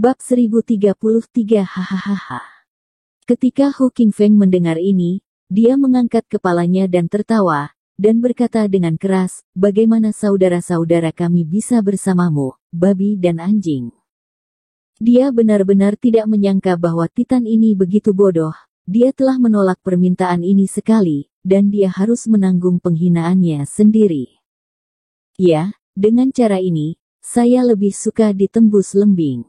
Bab 1033 hahaha. Ketika Hu Qingfeng mendengar ini, dia mengangkat kepalanya dan tertawa, dan berkata dengan keras, "Bagaimana saudara-saudara kami bisa bersamamu, babi dan anjing?" Dia benar-benar tidak menyangka bahwa Titan ini begitu bodoh. Dia telah menolak permintaan ini sekali, dan dia harus menanggung penghinaannya sendiri. Ya, dengan cara ini, saya lebih suka ditembus lembing.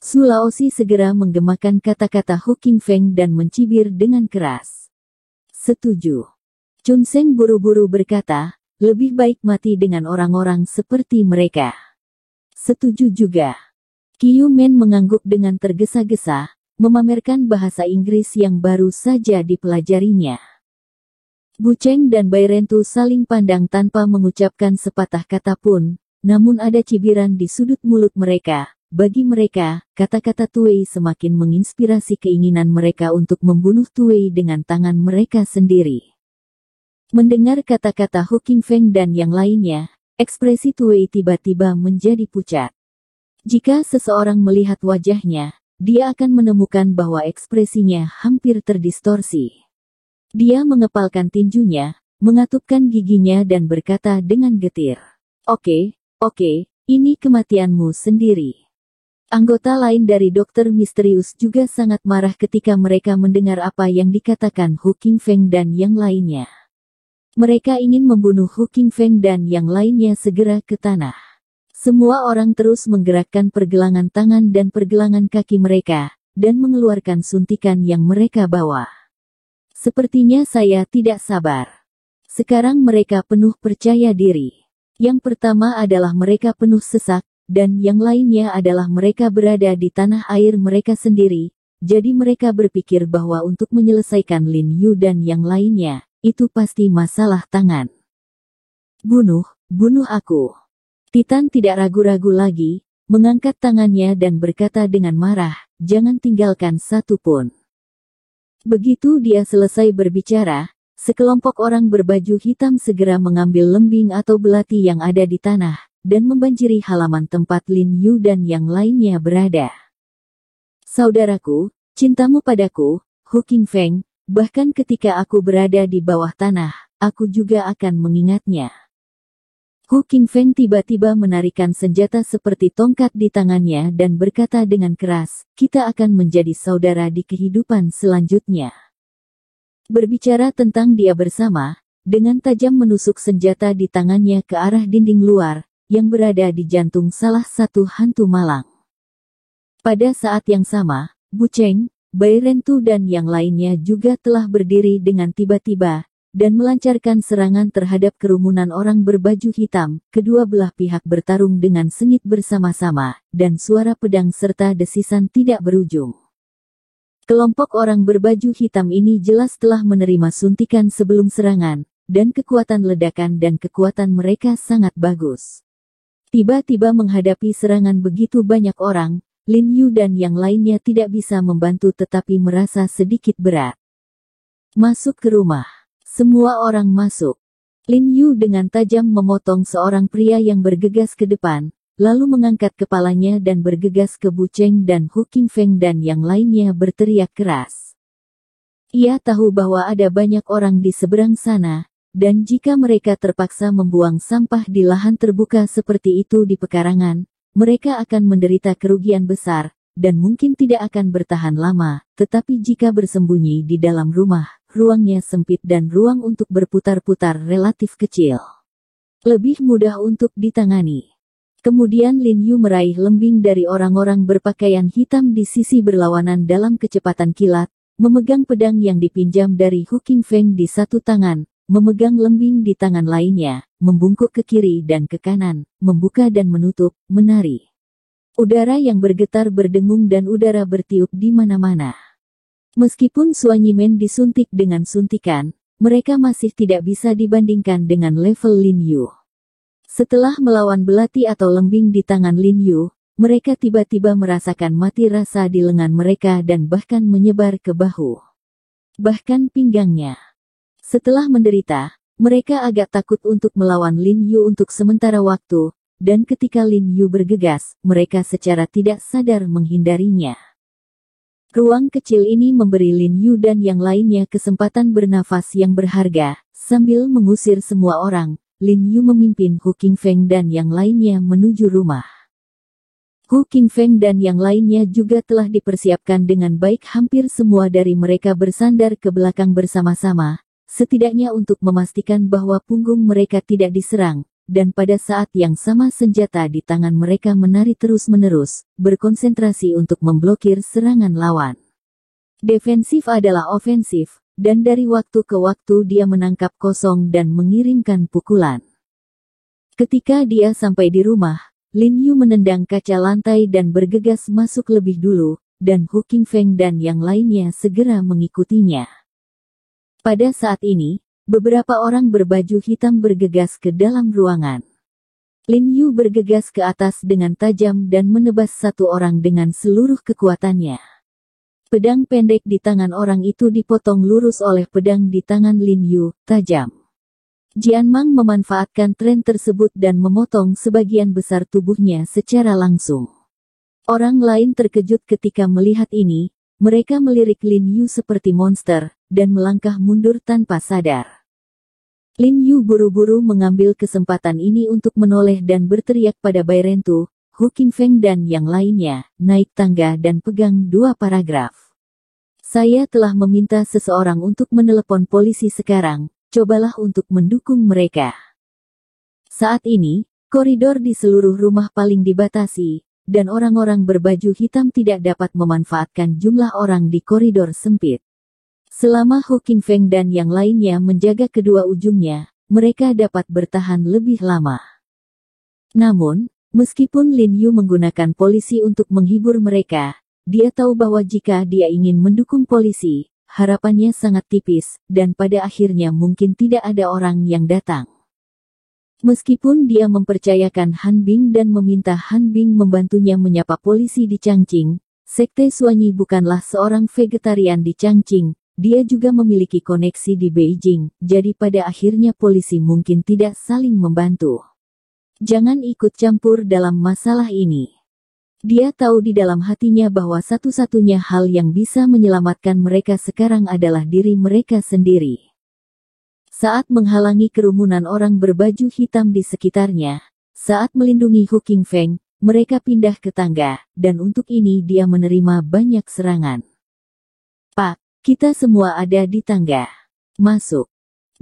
Su Laozi segera menggemakan kata-kata Hu Qingfeng dan mencibir dengan keras. Setuju. Chun Seng buru-buru berkata, lebih baik mati dengan orang-orang seperti mereka. Setuju juga. Qiu Men mengangguk dengan tergesa-gesa, memamerkan bahasa Inggris yang baru saja dipelajarinya. Bu Cheng dan Bai Rentu saling pandang tanpa mengucapkan sepatah kata pun, namun ada cibiran di sudut mulut mereka. Bagi mereka, kata-kata Tuwei semakin menginspirasi keinginan mereka untuk membunuh Tuwei dengan tangan mereka sendiri. Mendengar kata-kata Hu Qingfeng dan yang lainnya, ekspresi Tuwei tiba-tiba menjadi pucat. Jika seseorang melihat wajahnya, dia akan menemukan bahwa ekspresinya hampir terdistorsi. Dia mengepalkan tinjunya, mengatupkan giginya dan berkata dengan getir, Oke, ini kematianmu sendiri." Anggota lain dari Dokter Misterius juga sangat marah ketika mereka mendengar apa yang dikatakan Hu Qingfeng dan yang lainnya. Mereka ingin membunuh Hu Qingfeng dan yang lainnya segera ke tanah. Semua orang terus menggerakkan pergelangan tangan dan pergelangan kaki mereka, dan mengeluarkan suntikan yang mereka bawa. Sepertinya saya tidak sabar. Sekarang mereka penuh percaya diri. Yang pertama adalah mereka penuh sesak, dan yang lainnya adalah mereka berada di tanah air mereka sendiri, jadi mereka berpikir bahwa untuk menyelesaikan Lin Yu dan yang lainnya, itu pasti masalah tangan. Bunuh aku. Titan tidak ragu-ragu lagi, mengangkat tangannya dan berkata dengan marah, jangan tinggalkan satu pun. Begitu dia selesai berbicara, sekelompok orang berbaju hitam segera mengambil lembing atau belati yang ada di tanah, dan membanjiri halaman tempat Lin Yu dan yang lainnya berada. Saudaraku, cintamu padaku, Hu Qingfeng, bahkan ketika aku berada di bawah tanah, aku juga akan mengingatnya. Hu Qingfeng tiba-tiba menarikan senjata seperti tongkat di tangannya dan berkata dengan keras, kita akan menjadi saudara di kehidupan selanjutnya. Berbicara tentang dia bersama, dengan tajam menusuk senjata di tangannya ke arah dinding luar, yang berada di jantung salah satu hantu malang. Pada saat yang sama, Bu Cheng, Bai Rentu dan yang lainnya juga telah berdiri dengan tiba-tiba, dan melancarkan serangan terhadap kerumunan orang berbaju hitam. Kedua belah pihak bertarung dengan sengit bersama-sama, dan suara pedang serta desisan tidak berujung. Kelompok orang berbaju hitam ini jelas telah menerima suntikan sebelum serangan, dan kekuatan ledakan dan kekuatan mereka sangat bagus. Tiba-tiba menghadapi serangan begitu banyak orang, Lin Yu dan yang lainnya tidak bisa membantu tetapi merasa sedikit berat. Masuk ke rumah. Semua orang masuk. Lin Yu dengan tajam memotong seorang pria yang bergegas ke depan, lalu mengangkat kepalanya dan bergegas ke Bu Cheng dan Hu Qingfeng dan yang lainnya berteriak keras. Ia tahu bahwa ada banyak orang di seberang sana, dan jika mereka terpaksa membuang sampah di lahan terbuka seperti itu di pekarangan, mereka akan menderita kerugian besar, dan mungkin tidak akan bertahan lama, tetapi jika bersembunyi di dalam rumah, ruangnya sempit dan ruang untuk berputar-putar relatif kecil. Lebih mudah untuk ditangani. Kemudian Lin Yu meraih lembing dari orang-orang berpakaian hitam di sisi berlawanan dalam kecepatan kilat, memegang pedang yang dipinjam dari Hu Qingfeng di satu tangan, memegang lembing di tangan lainnya, membungkuk ke kiri dan ke kanan, membuka dan menutup, menari. Udara yang bergetar berdengung dan udara bertiup di mana-mana. Meskipun Suanyimen disuntik dengan suntikan, mereka masih tidak bisa dibandingkan dengan level Lin Yu. Setelah melawan belati atau lembing di tangan Lin Yu, mereka tiba-tiba merasakan mati rasa di lengan mereka dan bahkan menyebar ke bahu. Bahkan pinggangnya. Setelah menderita, mereka agak takut untuk melawan Lin Yu untuk sementara waktu, dan ketika Lin Yu bergegas, mereka secara tidak sadar menghindarinya. Ruang kecil ini memberi Lin Yu dan yang lainnya kesempatan bernafas yang berharga. Sambil mengusir semua orang, Lin Yu memimpin Hu Qingfeng dan yang lainnya menuju rumah. Hu Qingfeng dan yang lainnya juga telah dipersiapkan dengan baik. Hampir semua dari mereka bersandar ke belakang bersama-sama, setidaknya untuk memastikan bahwa punggung mereka tidak diserang. Dan pada saat yang sama senjata di tangan mereka menari terus-menerus, berkonsentrasi untuk memblokir serangan lawan. Defensif adalah ofensif, dan dari waktu ke waktu dia menangkap kosong dan mengirimkan pukulan. Ketika dia sampai di rumah, Lin Yu menendang kaca lantai dan bergegas masuk lebih dulu, dan Hu Qingfeng dan yang lainnya segera mengikutinya. Pada saat ini, beberapa orang berbaju hitam bergegas ke dalam ruangan. Lin Yu bergegas ke atas dengan tajam dan menebas satu orang dengan seluruh kekuatannya. Pedang pendek di tangan orang itu dipotong lurus oleh pedang di tangan Lin Yu, tajam. Jianmang memanfaatkan tren tersebut dan memotong sebagian besar tubuhnya secara langsung. Orang lain terkejut ketika melihat ini, mereka melirik Lin Yu seperti monster, dan melangkah mundur tanpa sadar. Lin Yu buru-buru mengambil kesempatan ini untuk menoleh dan berteriak pada Bai Rentu, Hu Qingfeng dan yang lainnya, naik tangga dan pegang 2 paragraf. Saya telah meminta seseorang untuk menelepon polisi sekarang, cobalah untuk mendukung mereka. Saat ini, koridor di seluruh rumah paling dibatasi, dan orang-orang berbaju hitam tidak dapat memanfaatkan jumlah orang di koridor sempit. Selama Hu Qingfeng dan yang lainnya menjaga kedua ujungnya, mereka dapat bertahan lebih lama. Namun, meskipun Lin Yu menggunakan polisi untuk menghibur mereka, dia tahu bahwa jika dia ingin mendukung polisi, harapannya sangat tipis, dan pada akhirnya mungkin tidak ada orang yang datang. Meskipun dia mempercayakan Han Bing dan meminta Han Bing membantunya menyapa polisi di Changqing, Sekte Suanyi bukanlah seorang vegetarian di Changqing. Dia juga memiliki koneksi di Beijing, jadi pada akhirnya polisi mungkin tidak saling membantu. Jangan ikut campur dalam masalah ini. Dia tahu di dalam hatinya bahwa satu-satunya hal yang bisa menyelamatkan mereka sekarang adalah diri mereka sendiri. Saat menghalangi kerumunan orang berbaju hitam di sekitarnya, saat melindungi Hu Qingfeng, mereka pindah ke tangga, dan untuk ini dia menerima banyak serangan. Pak, kita semua ada di tangga. Masuk.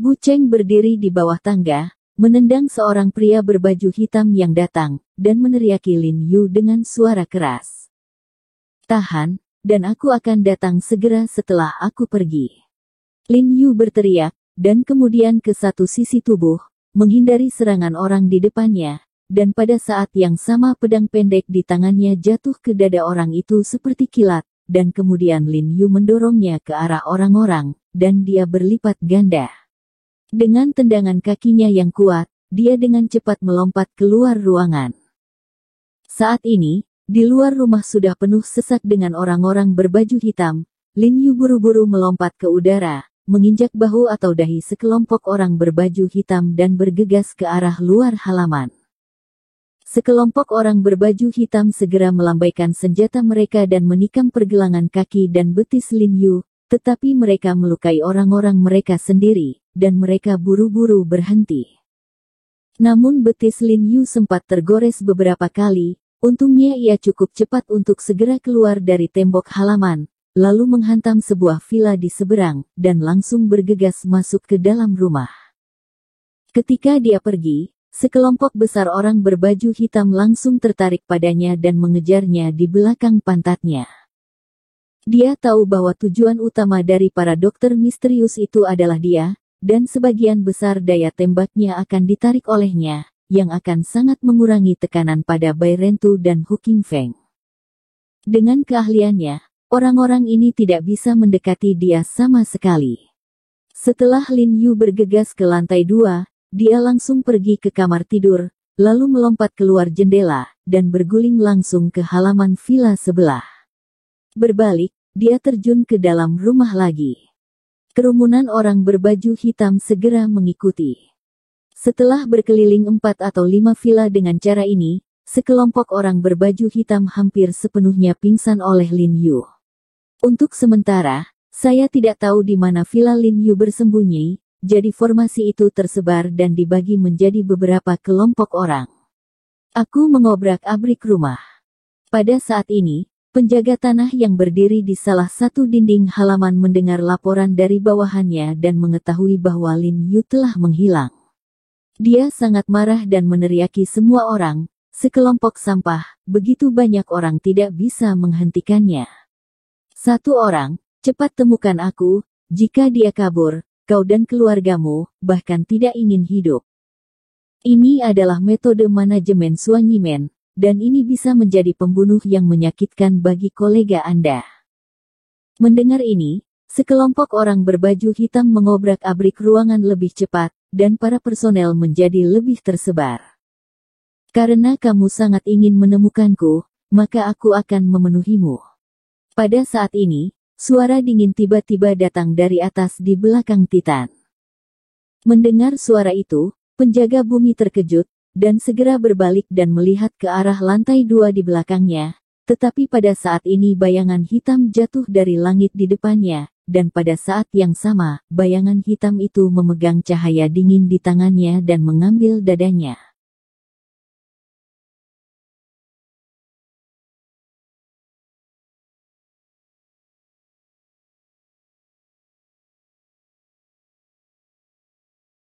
Bu Cheng berdiri di bawah tangga, menendang seorang pria berbaju hitam yang datang, dan meneriaki Lin Yu dengan suara keras. Tahan, dan aku akan datang segera setelah aku pergi. Lin Yu berteriak, dan kemudian ke satu sisi tubuh, menghindari serangan orang di depannya, dan pada saat yang sama pedang pendek di tangannya jatuh ke dada orang itu seperti kilat. Dan kemudian Lin Yu mendorongnya ke arah orang-orang, dan dia berlipat ganda. Dengan tendangan kakinya yang kuat, dia dengan cepat melompat keluar ruangan. Saat ini, di luar rumah sudah penuh sesak dengan orang-orang berbaju hitam. Lin Yu buru-buru melompat ke udara, menginjak bahu atau dahi sekelompok orang berbaju hitam dan bergegas ke arah luar halaman. Sekelompok orang berbaju hitam segera melambaikan senjata mereka dan menikam pergelangan kaki dan betis Lin Yu, tetapi mereka melukai orang-orang mereka sendiri, dan mereka buru-buru berhenti. Namun betis Lin Yu sempat tergores beberapa kali, untungnya ia cukup cepat untuk segera keluar dari tembok halaman, lalu menghantam sebuah villa di seberang, dan langsung bergegas masuk ke dalam rumah. Ketika dia pergi, sekelompok besar orang berbaju hitam langsung tertarik padanya dan mengejarnya di belakang pantatnya. Dia tahu bahwa tujuan utama dari para dokter misterius itu adalah dia, dan sebagian besar daya tembaknya akan ditarik olehnya, yang akan sangat mengurangi tekanan pada Bai Rentu dan Hu Qingfeng. Dengan keahliannya, orang-orang ini tidak bisa mendekati dia sama sekali. Setelah Lin Yu bergegas ke lantai 2, dia langsung pergi ke kamar tidur, lalu melompat keluar jendela, dan berguling langsung ke halaman villa sebelah. Berbalik, dia terjun ke dalam rumah lagi. Kerumunan orang berbaju hitam segera mengikuti. Setelah berkeliling 4 atau 5 villa dengan cara ini, sekelompok orang berbaju hitam hampir sepenuhnya pingsan oleh Lin Yu. Untuk sementara, saya tidak tahu di mana villa Lin Yu bersembunyi, jadi formasi itu tersebar dan dibagi menjadi beberapa kelompok orang. Aku mengobrak-abrik rumah. Pada saat ini, penjaga tanah yang berdiri di salah satu dinding halaman mendengar laporan dari bawahannya dan mengetahui bahwa Lin Yu telah menghilang. Dia sangat marah dan meneriaki semua orang, sekelompok sampah, begitu banyak orang tidak bisa menghentikannya. Satu orang, cepat temukan aku, jika dia kabur, kau dan keluargamu, bahkan tidak ingin hidup. Ini adalah metode manajemen Suanyimen. Dan ini bisa menjadi pembunuh yang menyakitkan bagi kolega Anda. Mendengar ini, sekelompok orang berbaju hitam mengobrak-abrik ruangan lebih cepat, dan para personel menjadi lebih tersebar. Karena kamu sangat ingin menemukanku, maka aku akan memenuhimu. Pada saat ini, suara dingin tiba-tiba datang dari atas di belakang Titan. Mendengar suara itu, penjaga bumi terkejut, dan segera berbalik dan melihat ke arah lantai 2 di belakangnya, tetapi pada saat ini bayangan hitam jatuh dari langit di depannya, dan pada saat yang sama, bayangan hitam itu memegang cahaya dingin di tangannya dan mengambil dadanya.